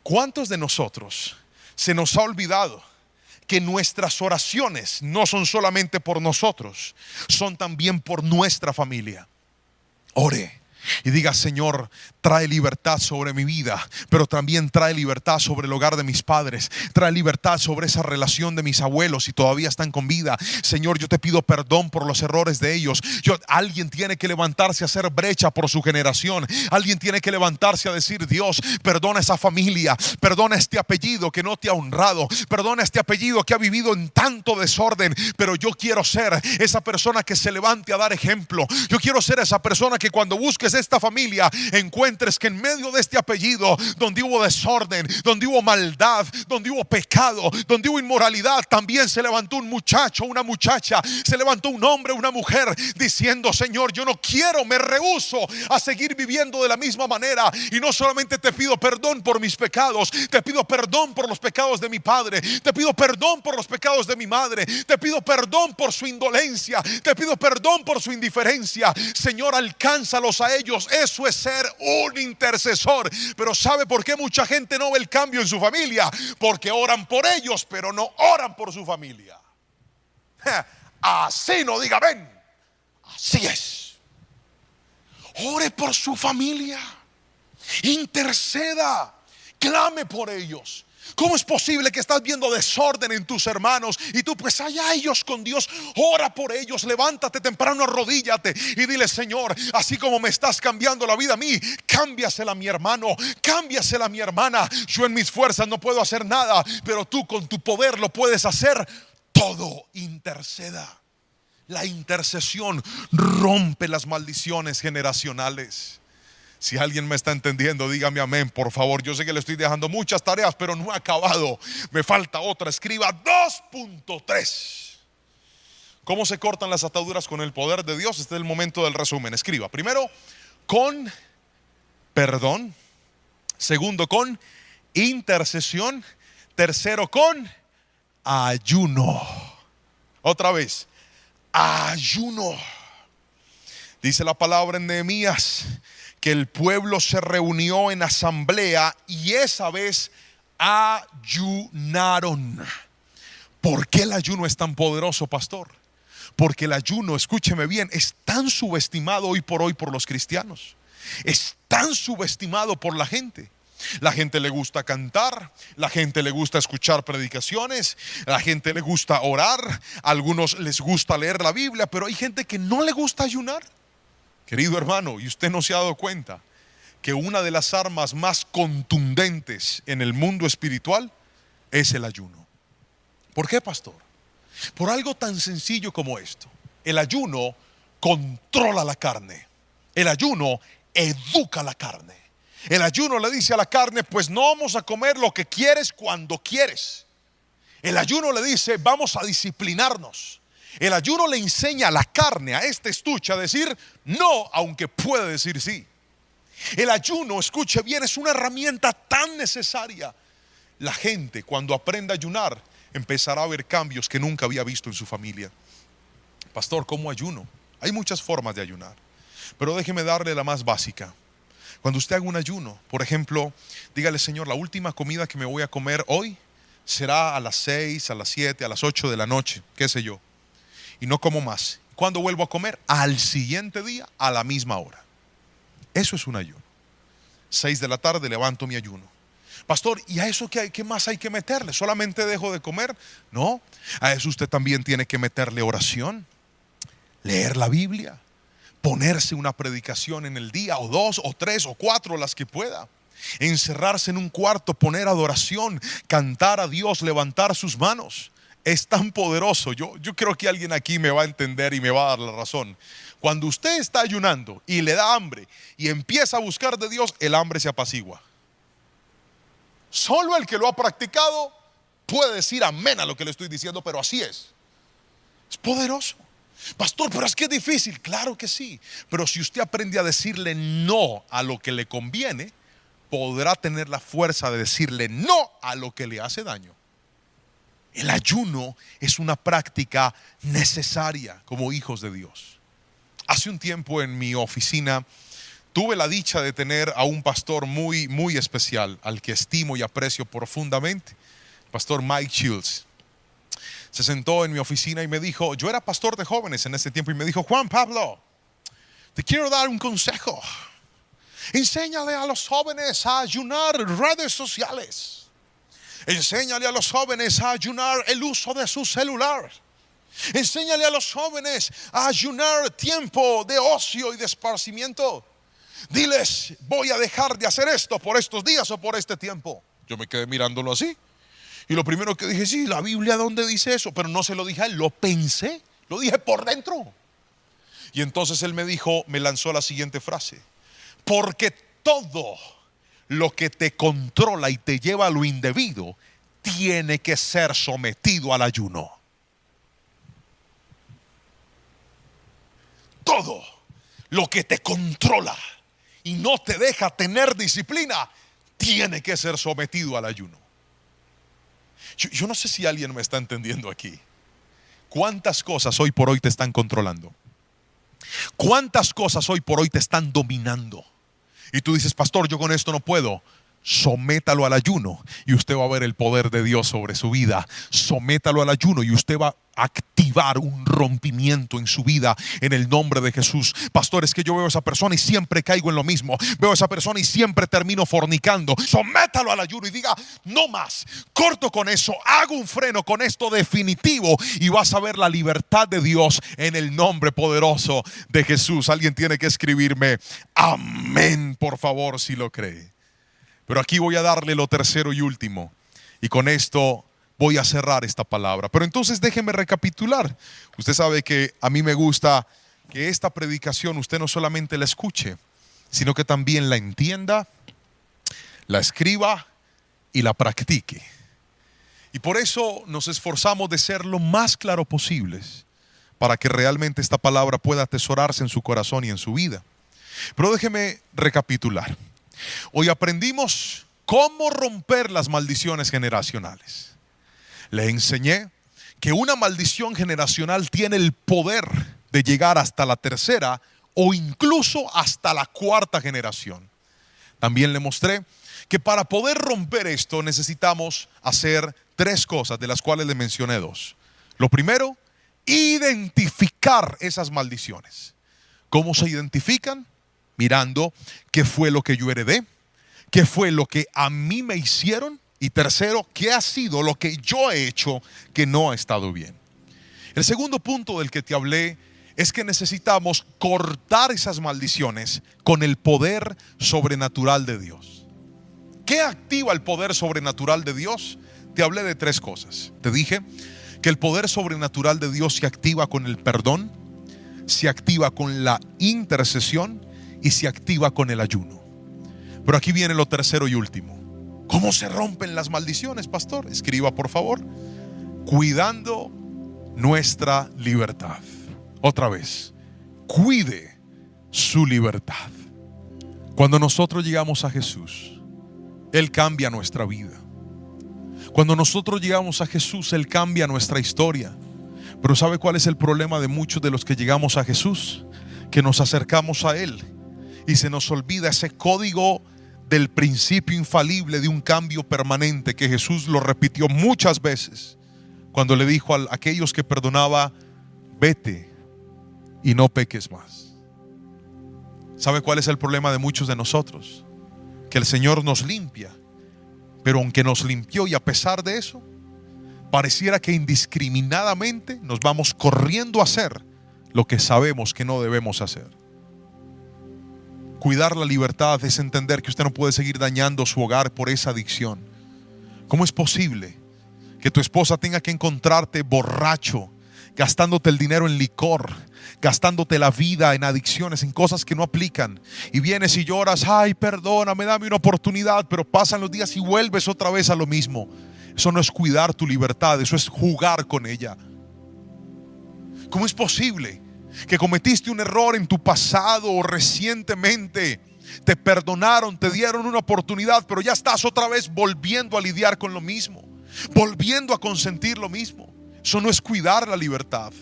¿Cuántos de nosotros se nos ha olvidado que nuestras oraciones no son solamente por nosotros, son también por nuestra familia? Ore y diga: Señor, trae libertad sobre mi vida, pero también trae libertad sobre el hogar de mis padres, trae libertad sobre esa relación de mis abuelos si todavía están con vida. Señor, yo te pido perdón por los errores de ellos. Alguien tiene que levantarse a hacer brecha por su generación. Alguien tiene que levantarse a decir: Dios, perdona esa familia, perdona este apellido que no te ha honrado, perdona este apellido que ha vivido en tanto desorden, pero yo quiero ser esa persona que se levante a dar ejemplo. Yo quiero ser esa persona que cuando busques esta familia encuentres que en medio de este apellido, donde hubo desorden, donde hubo maldad, donde hubo pecado, donde hubo inmoralidad, también se levantó un muchacho, una muchacha, se levantó un hombre, una mujer, diciendo: Señor, yo no quiero, me rehúso a seguir viviendo de la misma manera. Y no solamente te pido perdón por mis pecados, te pido perdón por los pecados de mi padre, te pido perdón por los pecados de mi madre, te pido perdón por su indolencia, te pido perdón por su indiferencia. Señor, alcánzalos a ellos. Eso es ser un intercesor. Pero ¿sabe por qué mucha gente no ve el cambio en su familia? Porque oran por ellos, pero no oran por su familia. Así no diga ven. Así es. Ore por su familia, interceda, clame por ellos. ¿Cómo es posible que estás viendo desorden en tus hermanos y tú pues allá ellos con Dios? Ora por ellos, levántate temprano, arrodíllate y dile: Señor, así como me estás cambiando la vida a mí, cámbiasela a mi hermano, cámbiasela a mi hermana. Yo en mis fuerzas no puedo hacer nada, pero tú con tu poder lo puedes hacer todo. Interceda. La intercesión rompe las maldiciones generacionales. Si alguien me está entendiendo, dígame amén, por favor. Yo sé que le estoy dejando muchas tareas, pero no he acabado. Me falta otra. Escriba 2.3. ¿Cómo se cortan las ataduras con el poder de Dios? Este es el momento del resumen. Escriba: primero, con perdón. Segundo, con intercesión. Tercero, con ayuno. Otra vez, ayuno. Dice la palabra en Nehemías que el pueblo se reunió en asamblea y esa vez ayunaron. ¿Por qué el ayuno es tan poderoso, pastor? Porque el ayuno, escúcheme bien, es tan subestimado hoy por los cristianos. Es tan subestimado por la gente. La gente le gusta cantar, la gente le gusta escuchar predicaciones, la gente le gusta orar, a algunos les gusta leer la Biblia, pero hay gente que no le gusta ayunar. Querido hermano, ¿y usted no se ha dado cuenta que una de las armas más contundentes en el mundo espiritual es el ayuno? ¿Por qué, pastor? Por algo tan sencillo como esto. El ayuno controla la carne. El ayuno educa la carne. El ayuno le dice a la carne: pues no vamos a comer lo que quieres cuando quieres. El ayuno le dice: vamos a disciplinarnos. El ayuno le enseña a la carne, a este estuche, a decir no, aunque puede decir sí. El ayuno, escuche bien, es una herramienta tan necesaria. La gente, cuando aprenda a ayunar, empezará a ver cambios que nunca había visto en su familia. Pastor, ¿cómo ayuno? Hay muchas formas de ayunar, pero déjeme darle la más básica. Cuando usted haga un ayuno, por ejemplo, dígale: Señor, la última comida que me voy a comer hoy será a las 6, a las 7, a las 8 de la noche, qué sé yo. Y no como más. ¿Cuándo vuelvo a comer? Al siguiente día, a la misma hora. Eso es un ayuno. 6 de la tarde levanto mi ayuno. Pastor, ¿y a eso qué más hay que meterle? ¿Solamente dejo de comer? No, a eso usted también tiene que meterle oración, leer la Biblia, ponerse una predicación en el día, o 2, o 3, o 4, las que pueda. Encerrarse en un cuarto, poner adoración, cantar a Dios, levantar sus manos. Es tan poderoso. Yo creo que alguien aquí me va a entender y me va a dar la razón. Cuando usted está ayunando y le da hambre y empieza a buscar de Dios, el hambre se apacigua. Solo el que lo ha practicado puede decir amén a lo que le estoy diciendo, pero así es. Es poderoso. Pastor, pero es que es difícil. Claro que sí, pero si usted aprende a decirle no a lo que le conviene, podrá tener la fuerza de decirle no a lo que le hace daño. El ayuno es una práctica necesaria como hijos de Dios. Hace un tiempo en mi oficina tuve la dicha de tener a un pastor muy, muy especial, al que estimo y aprecio profundamente, el pastor Mike Shields. Se sentó en mi oficina y me dijo, yo era pastor de jóvenes en ese tiempo, y me dijo: Juan Pablo, te quiero dar un consejo. Enséñale a los jóvenes a ayunar redes sociales. Enséñale a los jóvenes a ayunar el uso de su celular. Enséñale a los jóvenes a ayunar tiempo de ocio y de esparcimiento. Diles, voy a dejar de hacer esto por estos días o por este tiempo. Yo me quedé mirándolo así. Y lo primero que dije, sí, la Biblia, ¿dónde dice eso? Pero no se lo dije a él, lo pensé, lo dije por dentro. Y entonces él me dijo, me lanzó la siguiente frase: porque todo lo que te controla y te lleva a lo indebido tiene que ser sometido al ayuno. Todo lo que te controla y no te deja tener disciplina tiene que ser sometido al ayuno. Yo no sé si alguien me está entendiendo aquí. ¿Cuántas cosas hoy por hoy te están controlando? ¿Cuántas cosas hoy por hoy te están dominando? Y tú dices, pastor, yo con esto no puedo. Sométalo al ayuno y usted va a ver el poder de Dios sobre su vida. Sométalo al ayuno y usted va a activar un rompimiento en su vida en el nombre de Jesús. Pastor, es que yo veo a esa persona y siempre caigo en lo mismo. Veo a esa persona y siempre termino fornicando. Sométalo al ayuno y diga, no más, corto con eso, hago un freno con esto definitivo y vas a ver la libertad de Dios en el nombre poderoso de Jesús. Alguien tiene que escribirme amén, por favor, si lo cree. Pero aquí voy a darle lo tercero y último, y con esto voy a cerrar esta palabra. Pero entonces déjeme recapitular. Usted sabe que a mí me gusta que esta predicación usted no solamente la escuche, sino que también la entienda, la escriba y la practique. Y por eso nos esforzamos de ser lo más claro posibles, para que realmente esta palabra pueda atesorarse en su corazón y en su vida. Pero déjeme recapitular. Hoy aprendimos cómo romper las maldiciones generacionales. Le enseñé que una maldición generacional tiene el poder de llegar hasta la tercera o incluso hasta la cuarta generación. También le mostré que para poder romper esto necesitamos hacer tres cosas, de las cuales le mencioné dos. Lo primero, identificar esas maldiciones. ¿Cómo se identifican? Mirando qué fue lo que yo heredé, qué fue lo que a mí me hicieron, y tercero, qué ha sido lo que yo he hecho que no ha estado bien. El segundo punto del que te hablé es que necesitamos cortar esas maldiciones con el poder sobrenatural de Dios. ¿Qué activa el poder sobrenatural de Dios? Te hablé de tres cosas. Te dije que el poder sobrenatural de Dios se activa con el perdón, se activa con la intercesión y se activa con el ayuno. Pero aquí viene lo tercero y último. ¿Cómo se rompen las maldiciones, pastor? Escriba, por favor. Cuidando nuestra libertad. Otra vez, cuide su libertad. Cuando nosotros llegamos a Jesús, Él cambia nuestra vida. Cuando nosotros llegamos a Jesús, Él cambia nuestra historia. Pero ¿sabe cuál es el problema de muchos de los que llegamos a Jesús? Que nos acercamos a Él y se nos olvida ese código del principio infalible de un cambio permanente que Jesús lo repitió muchas veces cuando le dijo a aquellos que perdonaba: vete y no peques más. ¿Sabe cuál es el problema de muchos de nosotros? Que el Señor nos limpia, pero aunque nos limpió y a pesar de eso, pareciera que indiscriminadamente nos vamos corriendo a hacer lo que sabemos que no debemos hacer. Cuidar la libertad es entender que usted no puede seguir dañando su hogar por esa adicción. ¿Cómo es posible que tu esposa tenga que encontrarte borracho, gastándote el dinero en licor, gastándote la vida en adicciones, en cosas que no aplican? Y vienes y lloras: ay, perdóname, dame una oportunidad. Pero pasan los días y vuelves otra vez a lo mismo. Eso no es cuidar tu libertad, eso es jugar con ella. ¿Cómo es posible que cometiste un error en tu pasado o recientemente? Te perdonaron, te dieron una oportunidad, pero ya estás otra vez volviendo a lidiar con lo mismo, volviendo a consentir lo mismo. Eso no es cuidar la libertad.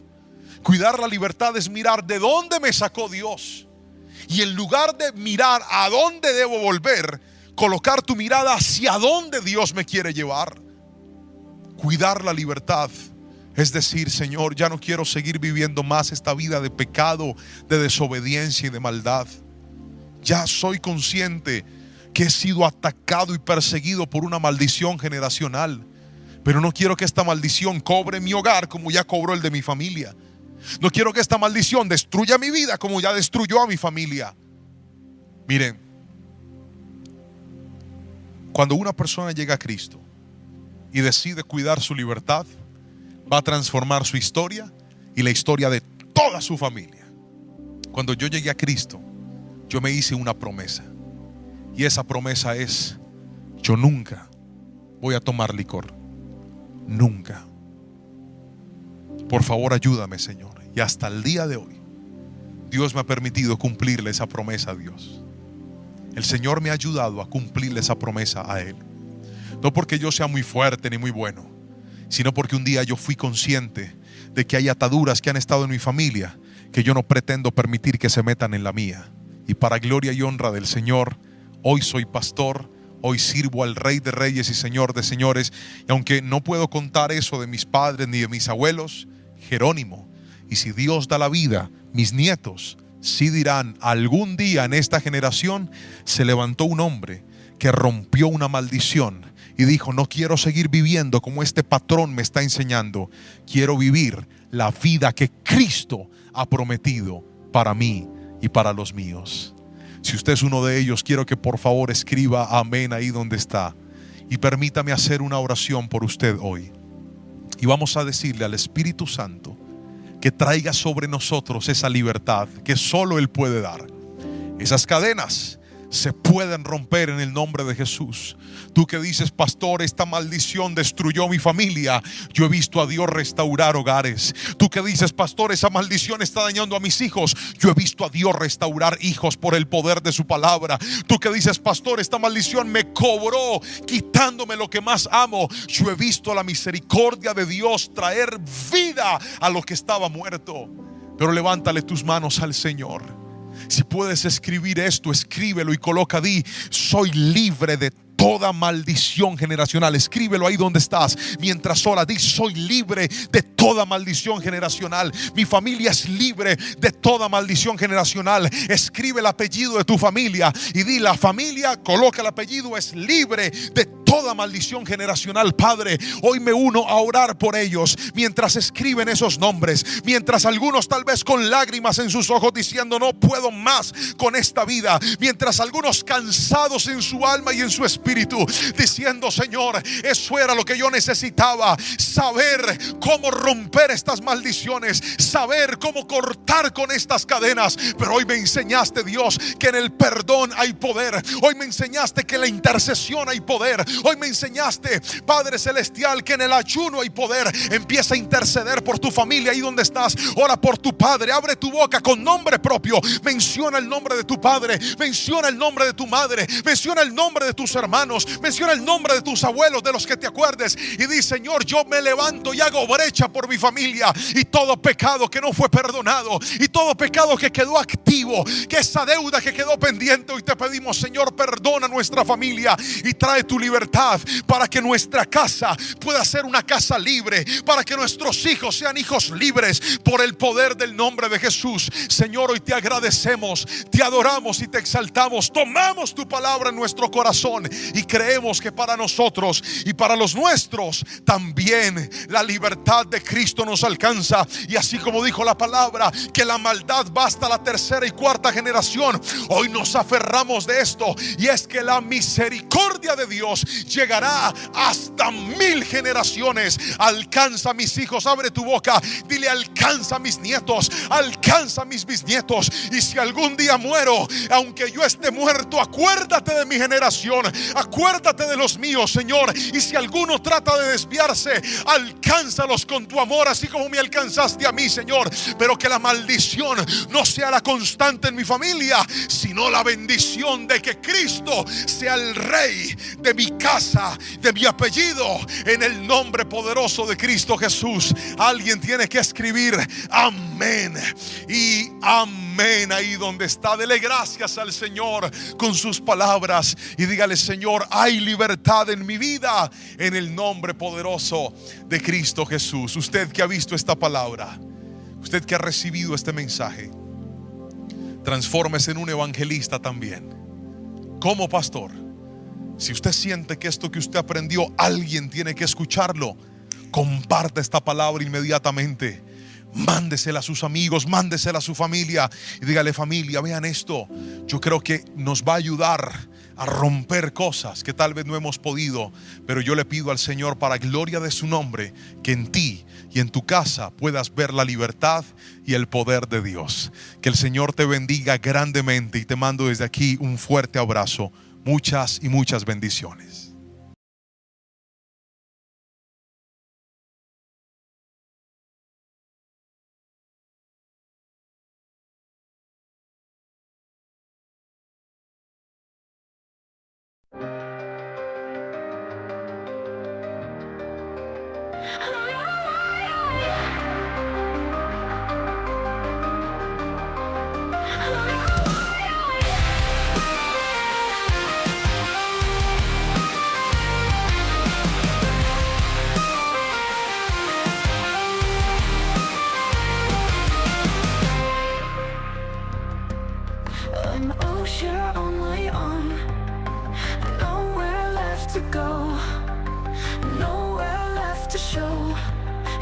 Cuidar la libertad es mirar de dónde me sacó Dios, y en lugar de mirar a dónde debo volver, colocar tu mirada hacia dónde Dios me quiere llevar. Cuidar la libertad es decir: Señor, ya no quiero seguir viviendo más esta vida de pecado, de desobediencia y de maldad. Ya soy consciente que he sido atacado y perseguido por una maldición generacional, pero no quiero que esta maldición cobre mi hogar como ya cobró el de mi familia. No quiero que esta maldición destruya mi vida como ya destruyó a mi familia. Miren, cuando una persona llega a Cristo y decide cuidar su libertad, va a transformar su historia y la historia de toda su familia. Cuando yo llegué a Cristo, yo me hice una promesa, y esa promesa es: yo nunca voy a tomar licor. Nunca. Por favor, ayúdame, Señor. Y hasta el día de hoy, Dios me ha permitido cumplirle esa promesa a Dios. El Señor me ha ayudado a cumplirle esa promesa a Él. No porque yo sea muy fuerte ni muy bueno, sino porque un día yo fui consciente de que hay ataduras que han estado en mi familia que yo no pretendo permitir que se metan en la mía. Y para gloria y honra del Señor, hoy soy pastor, hoy sirvo al Rey de Reyes y Señor de Señores. Y aunque no puedo contar eso de mis padres ni de mis abuelos, Jerónimo, y si Dios da la vida, mis nietos sí dirán: algún día en esta generación se levantó un hombre que rompió una maldición y dijo: no quiero seguir viviendo como este patrón me está enseñando. Quiero vivir la vida que Cristo ha prometido para mí y para los míos. Si usted es uno de ellos, quiero que por favor escriba amén ahí donde está, y permítame hacer una oración por usted hoy. Y vamos a decirle al Espíritu Santo que traiga sobre nosotros esa libertad que solo Él puede dar. Esas cadenas se pueden romper en el nombre de Jesús. Tú que dices: pastor, esta maldición destruyó mi familia. Yo he visto a Dios restaurar hogares. Tú que dices: pastor, esa maldición está dañando a mis hijos. Yo he visto a Dios restaurar hijos por el poder de su palabra. Tú que dices: pastor, esta maldición me cobró quitándome lo que más amo. Yo he visto la misericordia de Dios traer vida a lo que estaba muerto. Pero levántale tus manos al Señor. Si puedes escribir esto, escríbelo y coloca: di, soy libre de toda maldición generacional. Escríbelo ahí donde estás. Mientras ora, di: soy libre de toda maldición generacional. Mi familia es libre de toda maldición generacional. Escribe el apellido de tu familia y di: la familia, coloca el apellido, es libre de toda maldición generacional. Padre, hoy me uno a orar por ellos mientras escriben esos nombres. Mientras algunos tal vez con lágrimas en sus ojos diciendo: no puedo más con esta vida. Mientras algunos cansados en su alma y en su espíritu diciendo: Señor, eso era lo que yo necesitaba, saber cómo romper estas maldiciones, saber cómo cortar con estas cadenas. Pero hoy me enseñaste, Dios, que en el perdón hay poder. Hoy me enseñaste que en la intercesión hay poder. Hoy me enseñaste, Padre Celestial, que en el ayuno hay poder. Empieza a interceder por tu familia ahí donde estás. Ora por tu padre, abre tu boca con nombre propio. Menciona el nombre de tu padre, menciona el nombre de tu madre, menciona el nombre de tus hermanos, menciona el nombre de tus abuelos, de los que te acuerdes, y di: Señor, yo me levanto y hago brecha por mi familia. Y todo pecado que no fue perdonado, y todo pecado que quedó activo, que esa deuda que quedó pendiente, hoy te pedimos: Señor, perdona nuestra familia y trae tu libertad para que nuestra casa pueda ser una casa libre, para que nuestros hijos sean hijos libres por el poder del nombre de Jesús. Señor, hoy te agradecemos, te adoramos y te exaltamos. Tomamos tu palabra en nuestro corazón y creemos que para nosotros y para los nuestros también la libertad de Cristo nos alcanza. Y así como dijo la palabra, que la maldad va hasta la tercera y cuarta generación, hoy nos aferramos de esto, y es que la misericordia de Dios llegará hasta 1000 generaciones. Alcanza a mis hijos, abre tu boca, dile: alcanza a mis nietos, alcanza a mis bisnietos. Y si algún día muero, aunque yo esté muerto, acuérdate de mi generación, acuérdate de los míos, Señor. Y si alguno trata de desviarse, alcánzalos con tu amor, así como me alcanzaste a mí, Señor. Pero que la maldición no sea la constante en mi familia, sino la bendición de que Cristo sea el Rey de mi casa, de mi apellido, en el nombre poderoso de Cristo Jesús. Alguien tiene que escribir amén y amén ahí donde está. Dele gracias al Señor con sus palabras y dígale: Señor, hay libertad en mi vida, en el nombre poderoso de Cristo Jesús. Usted que ha visto esta palabra, usted que ha recibido este mensaje, transfórmese en un evangelista también. Como pastor, si usted siente que esto que usted aprendió, alguien tiene que escucharlo, comparta esta palabra inmediatamente. Mándesela a sus amigos, mándesela a su familia y dígale: familia, vean esto. Yo creo que nos va a ayudar a romper cosas que tal vez no hemos podido, pero yo le pido al Señor, para gloria de su nombre, que en ti y en tu casa puedas ver la libertad y el poder de Dios. Que el Señor te bendiga grandemente y te mando desde aquí un fuerte abrazo. Muchas y muchas bendiciones. I'm out here on my own, nowhere left to go, nowhere left to show.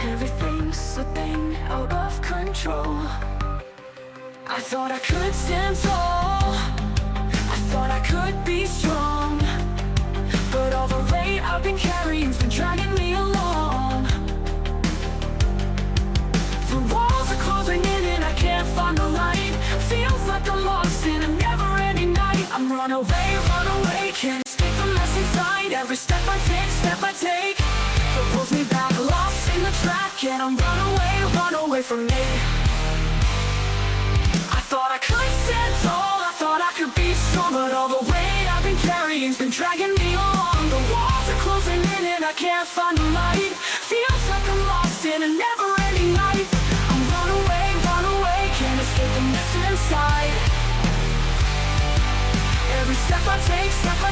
Everything's slipping out of control. I thought I could stand tall, I thought I could be strong, but all the weight I've been carrying's been dragging me along. The walls are closing in and I can't find the light. Feels like I'm lost in a never-ending night. I'm run away, can't escape the mess inside. Every step I take pulls me back, lost in the track. And I'm run away from me. I thought I could stand tall, I thought I could be strong, but all the weight I've been carrying's been dragging me along. The walls are closing in and I can't find the light. Feels like I'm lost in a never-ending night. I'm run away, can't escape the mess inside. Every step I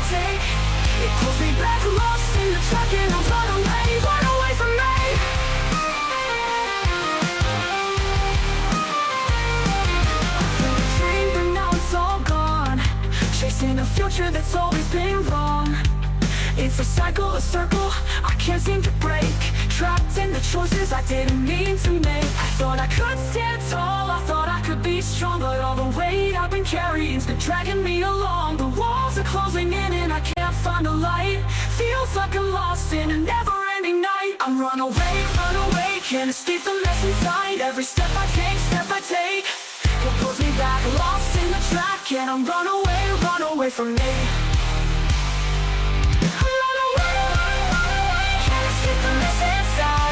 take, it pulls me back, lost in the track. And I'm run away from me. I felt a dream, but now it's all gone, chasing a future that's always been wrong. It's a cycle, a circle I can't seem to break, trapped in the choices I didn't mean to make. I thought I could stand tall, I thought I could be strong, but all the weight I've been carrying's been dragging me along. The walls are closing in and I can't find a light. Feels like I'm lost in a never-ending night. I'm run away, can't escape the mess inside. Every step I take, it pulls me back, lost in the track. And I'm run away from me. Run away, can't escape the mess inside.